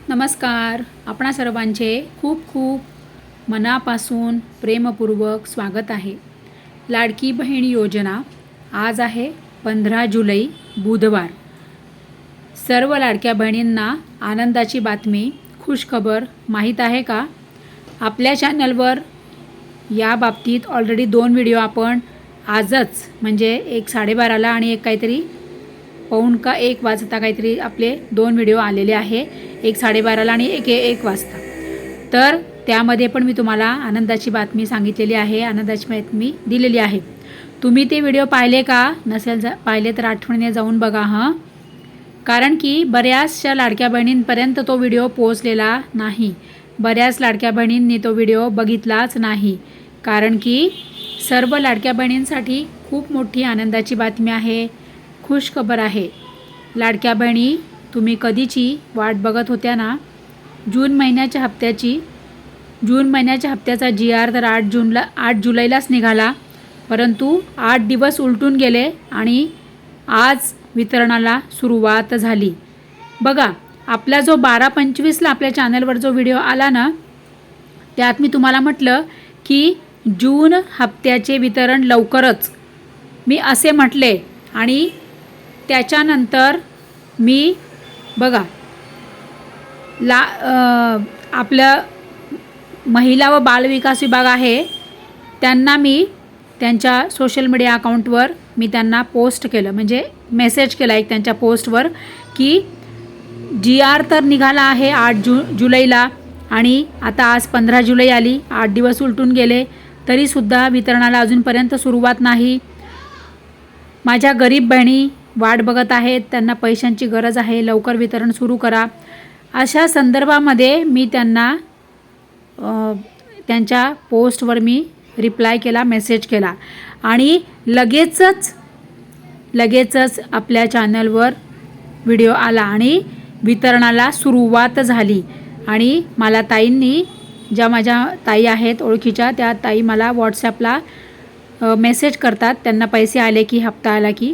नमस्कार. आपणा सर्वांचे खूप खूप मनापासून प्रेमपूर्वक स्वागत आहे. लाडकी बहीण योजना आज आहे 15 जुलै बुधवार. सर्व लाडक्या बहिणींना आनंदाची बातमी, खुशखबर माहीत आहे का? आपल्या चॅनलवर या बाबतीत ऑलरेडी 2 व्हिडिओ आपण आजच म्हणजे एक 12:30ला आणि एक काहीतरी पाऊण का 1 वाजता काहीतरी आपले 2 व्हिडिओ आलेले आहे. एक 12:30ला आणि एक वाजता. तर त्यामध्ये पण मी तुम्हाला आनंदाची बातमी सांगितलेली आहे, आनंदाची बातमी दिलेली आहे. तुम्ही ते व्हिडिओ पाहिले का? नसेल पाहिले तर आठवणीने जाऊन बघा हां. कारण की बऱ्याचशा लाडक्या बहिणींपर्यंत तो व्हिडिओ पोहोचलेला नाही. बऱ्याच लाडक्या बहिणींनी तो व्हिडिओ बघितलाच नाही. कारण की सर्व लाडक्या बहिणींसाठी खूप मोठी आनंदाची बातमी आहे, खुशखबर आहे. लाडक्या बहिणी, तुम्ही कधीची वाट बघत होत्या ना? जून महिन्याच्या हप्त्याचा GR तर 8 जुलैलाच निघाला, परंतु 8 दिवस उलटून गेले आणि आज वितरणाला सुरुवात झाली. बघा, आपला जो 12-25ला आपल्या चॅनलवर जो व्हिडिओ आला ना, त्यात मी तुम्हाला म्हटलं की जून हप्त्याचे वितरण लवकरच, मी असे म्हटले. आणि त्याच्यानंतर मी बघा आपलं महिला व बालविकास विभाग आहे, त्यांना मी त्यांच्या सोशल मीडिया अकाउंटवर मी त्यांना पोस्ट केलं, म्हणजे मेसेज केला एक त्यांच्या पोस्टवर की GR तर निघाला आहे 8 जुलैला आणि आता आज 15 जुलै आली, 8 दिवस उलटून गेले, तरीसुद्धा वितरणाला अजूनपर्यंत सुरुवात नाही. माझ्या गरीब बहिणी वाट बघत आहेत, त्यांना पैशांची गरज आहे, लवकर वितरण सुरू करा. अशा संदर्भामध्ये मी त्यांना त्यांच्या पोस्टवर मी रिप्लाय केला, मेसेज केला आणि लगेचच आपल्या चॅनलवर व्हिडिओ आला आणि वितरणाला सुरुवात झाली. आणि मला ताईंनी, ज्या माझ्या ताई आहेत ओळखीच्या, त्या ताई मला व्हॉट्सॲपला मेसेज करतात, त्यांना पैसे आले की, हप्ता आला की.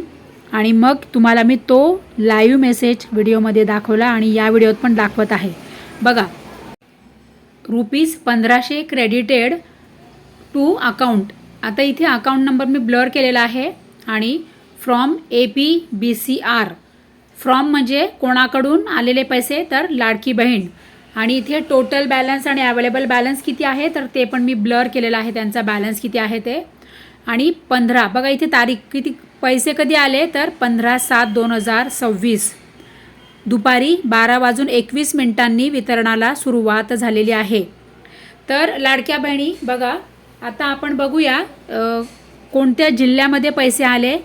आणि मग तुम्हाला मी तो लाईव्ह मेसेज व्हिडिओमध्ये दाखवला आणि या व्हिडिओत पण दाखवत आहे. बघा, ₹1500 क्रेडिटेड टू अकाउंट. आता इथे अकाउंट नंबर मी ब्लर केलेला आहे आणि फ्रॉम APBCR. फ्रॉम म्हणजे कोणाकडून आलेले पैसे, तर लाडकी बहीण. आणि इथे टोटल बॅलन्स आणि अवेलेबल बॅलन्स किती आहे तर ते पण मी ब्लर केलेलं आहे, त्यांचा बॅलन्स किती आहे ते. आणि 15, बघा इथे तारीख किती, पैसे कधी आले तर 15/7/2026 दुपारी 12:21 वितरणाला सुरुवात झालेली आहे. तर लाडक्या बहिणी बघा, आता आपण बघूया कोणत्या जिल्ह्यामध्ये पैसे आले.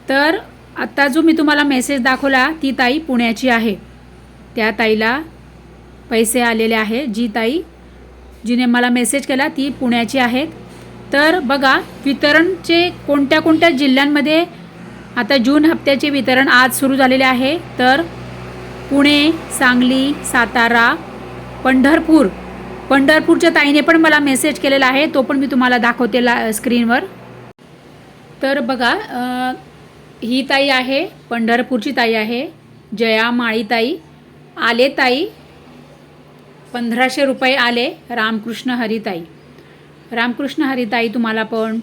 तर आता जो मी तुम्हाला मेसेज दाखवला ती ताई पुण्याची आहे, त्या ताईला पैसे आलेले आहे. जिने मला मेसेज केला ती पुण्याची आहेत. तर बघा, वितरणचे कोणत्या जिल्ह्यांमध्ये आता जून हप्त्याचे वितरण आज सुरू झालेले आहे. तर पुणे, सांगली, सातारा, पंढरपूरच्या ताईने पण मला मेसेज केलेला आहे, तो पण मी तुम्हाला दाखवते स्क्रीनवर. तर बघा, ही ताई आहे, पंढरपूरची ताई आहे, जया माळीताई. आले ताई, ₹1500 आले. रामकृष्ण हरिताई तुम्हाला पण.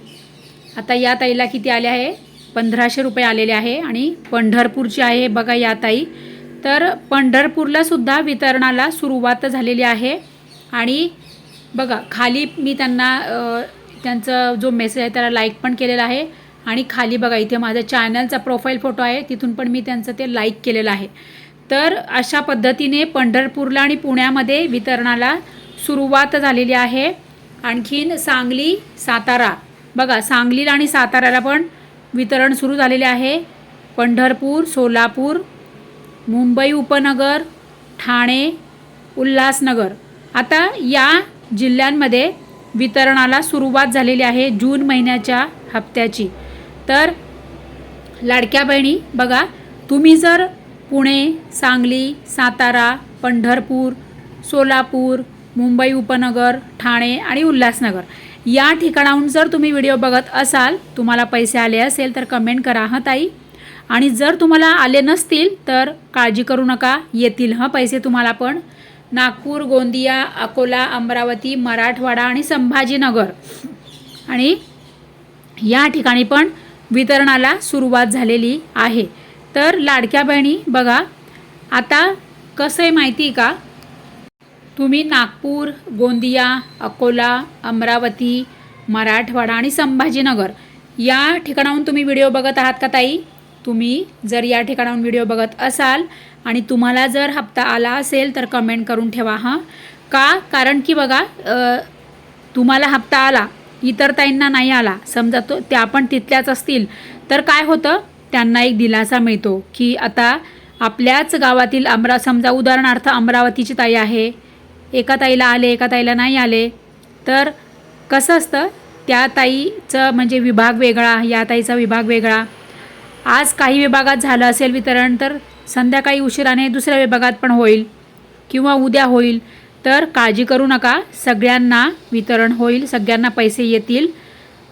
आता या ताईला किती आले आहे? ₹1500 आलेले आहे. आणि पंढरपूरची आहे बघा या ताई. तर पंढरपूरलासुद्धा वितरणाला सुरुवात झालेली आहे. आणि बघा खाली मी त्यांना त्यांचा जो मेसेज आहे त्याला लाईक पण केलेला आहे. आणि खाली बघा इथे माझा चॅनलचा प्रोफाईल फोटो आहे, तिथून पण मी त्यांचं ते लाईक केलेलं आहे. तर अशा पद्धतीने पंढरपूरला आणि पुण्यामध्ये वितरणाला सुरुवात झालेली आहे. आणखीन सांगली, सातारा, बघा सांगलीला आणि साताऱ्याला पण वितरण सुरू झालेले आहे. पंढरपूर, सोलापूर, मुंबई उपनगर, ठाणे, उल्हासनगर, आता या जिल्ह्यांमध्ये वितरणाला सुरुवात झालेली आहे जून महिन्याच्या हप्त्याची. तर लाडक्या बहिणी बघा, तुम्ही जर पुणे, सांगली, सातारा, पंढरपूर, सोलापूर, मुंबई उपनगर, ठाणे आणि उल्हासनगर या ठिकाणाहून जर तुम्ही व्हिडिओ बघत असाल, तुम्हाला पैसे आले असेल तर कमेंट करा हां ताई. आणि जर तुम्हाला आले नसतील तर काळजी करू नका, येतील पैसे तुम्हाला पण. नागपूर, गोंदिया, अकोला, अमरावती, मराठवाडा आणि संभाजीनगर आणि या ठिकाणी पण वितरणाला सुरुवात झालेली आहे. तर लाडक्या बहिणी बघा, आता कसं आहे माहिती आहे का, तुम्ही नागपूर, गोंदिया, अकोला, अमरावती, मराठवाडा आणि संभाजीनगर या ठिकाणाहून तुम्ही व्हिडिओ बघत आहात का ताई? तुम्ही जर या ठिकाणाहून व्हिडिओ बघत असाल आणि तुम्हाला जर हप्ता आला असेल तर कमेंट करून ठेवा का, कारण की बघा तुम्हाला हप्ता आला, इतर ताईंना नाही आला, समजा त्या पण तिथल्याच असतील तर काय होतं, त्यांना एक दिलासा मिळतो की आता आपल्याच गावातील समजा उदाहरणार्थ अमरावतीची ताई आहे, एका ताईला आले एका ताईला नाही आले, तर कसं असतं त्या ताईचं म्हणजे विभाग वेगळा, या ताईचा विभाग वेगळा. आज काही विभागात झालं असेल वितरण तर संध्याकाळी उशिराने दुसऱ्या विभागात पण होईल किंवा उद्या होईल. तर काळजी करू नका, सगळ्यांना वितरण होईल, सगळ्यांना पैसे येतील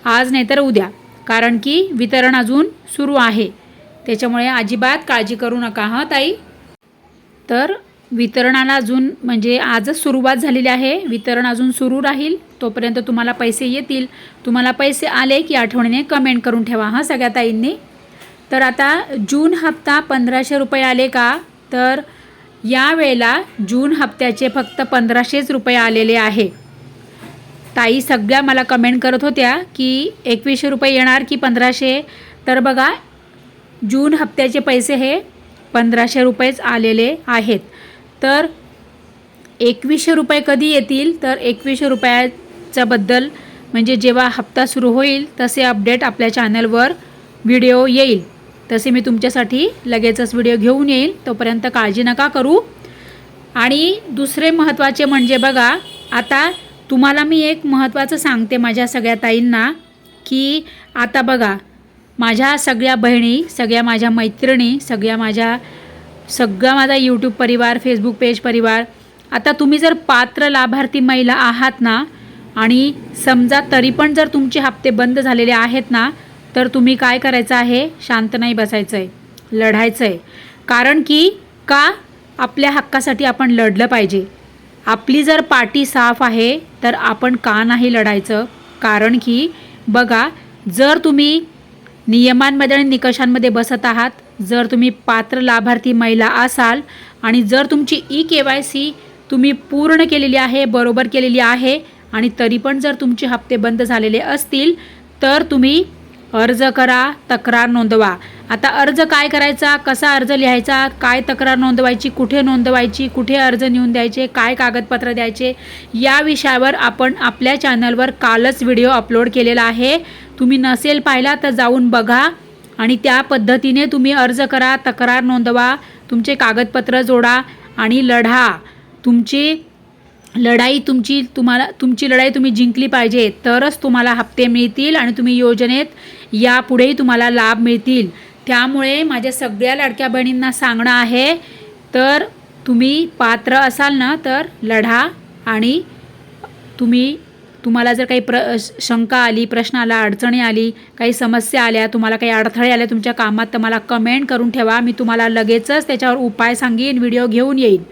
आज नाही तर उद्या, कारण की वितरण अजून सुरू आहे. त्याच्यामुळे अजिबात काळजी करू नका ताई. तर वितरणाला अजून म्हणजे आजच सुरुवात झालेली आहे, वितरण अजून सुरू राहील, तोपर्यंत तुम्हाला पैसे येतील. तुम्हाला पैसे आले की आठवणीने कमेंट करून ठेवा सगळ्या ताईंनी. तर आता जून हप्ता 1500 रुपये आले का, तर यावेळेला जून हप्त्याचे फक्त 1500 रुपये आलेले आहे. ताई सगळ्या मला कमेंट करत होत्या की 2100 रुपये येणार की 1500, तर बघा जून हप्त्याचे पैसे हे 1500 रुपयेच आलेले आहेत. तर 2100 रुपये कधी येतील, तर 2100 रुपयाच्याबद्दल म्हणजे जेव्हा हप्ता सुरू होईल तसे अपडेट आपल्या चॅनलवर व्हिडिओ येईल, तसे मी तुमच्यासाठी लगेचच व्हिडिओ घेऊन येईल, तोपर्यंत काळजी नका करू. आणि दुसरे महत्त्वाचे म्हणजे बघा, आता तुम्हाला मी एक महत्त्वाचं सांगते माझ्या सगळ्या ताईंना, की आता बघा माझ्या सगळ्या बहिणी, सगळ्या माझ्या मैत्रिणी, सगळा माझा यूट्यूब परिवार, फेसबुक पेज परिवार, आता तुम्ही जर पात्र लाभार्थी महिला आहात ना, आणि समजा तरी पण जर तुमचे हप्ते बंद झालेले आहेत ना, तर तुम्ही काय करायचं आहे, शांत नाही बसायचं आहे, लढायचं आहे. कारण की का, आपल्या हक्कासाठी आपण लढलं पाहिजे. आपली जर पाठी साफ आहे तर आपण का नाही लढायचं. कारण की बघा, जर तुम्ही नियमांमध्ये आणि निकषांमध्ये बसत आहात, जर तुम्ही पात्र लाभार्थी महिला असाल आणि जर तुमची KYC तुम्ही पूर्ण केलेली आहे, बरोबर केलेली आहे, आणि तरी पण जर तुमचे हप्ते बंद झालेले असतील तर तुम्ही अर्ज करा, तक्रार नोंदवा. आता अर्ज काय करायचा, कसा अर्ज लिहायचा, काय तक्रार नोंदवायची, कुठे नोंदवायची, कुठे अर्ज नेऊन द्यायचे, काय कागदपत्र द्यायचे, या विषयावर आपण आपल्या चॅनलवर कालच व्हिडिओ अपलोड केलेला आहे. तुम्ही नसेल पाहिला तर जाऊन बघा आणि त्या पद्धतीने तुम्ही अर्ज करा, तक्रार नोंदवा, तुमचे कागदपत्र जोडा आणि लढा. तुमची लढाई तुम्ही जिंकली पाहिजे, तरच तुम्हाला हप्ते मिळतील आणि तुम्ही योजनेत यापुढेही तुम्हाला लाभ मिळतील. त्यामुळे माझ्या सगळ्या लाडक्या बहिणींना सांगणं आहे, तर तुम्ही पात्र असाल ना तर लढा. आणि तुम्हाला जर काही शंका आली, प्रश्न आला, अडचणी आली, काही समस्या आल्या, तुम्हाला काही अडथळे आले तुमच्या कामात, तर मला कमेंट करून ठेवा, मी तुम्हाला लगेचच त्याच्यावर उपाय सांगेन, व्हिडिओ घेऊन येईन.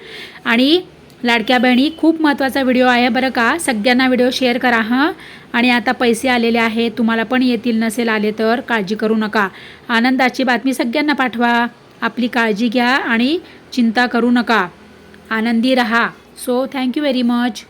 आणि लाडक्या बहिणी, खूप महत्त्वाचा व्हिडिओ आहे बरं का, सगळ्यांना व्हिडिओ शेअर करा आणि आता पैसे आलेले आहेत, तुम्हाला पण येतील, नसेल आले तर काळजी करू नका. आनंदाची बातमी सगळ्यांना पाठवा. आपली काळजी घ्या आणि चिंता करू नका, आनंदी रहा. So thank you very much.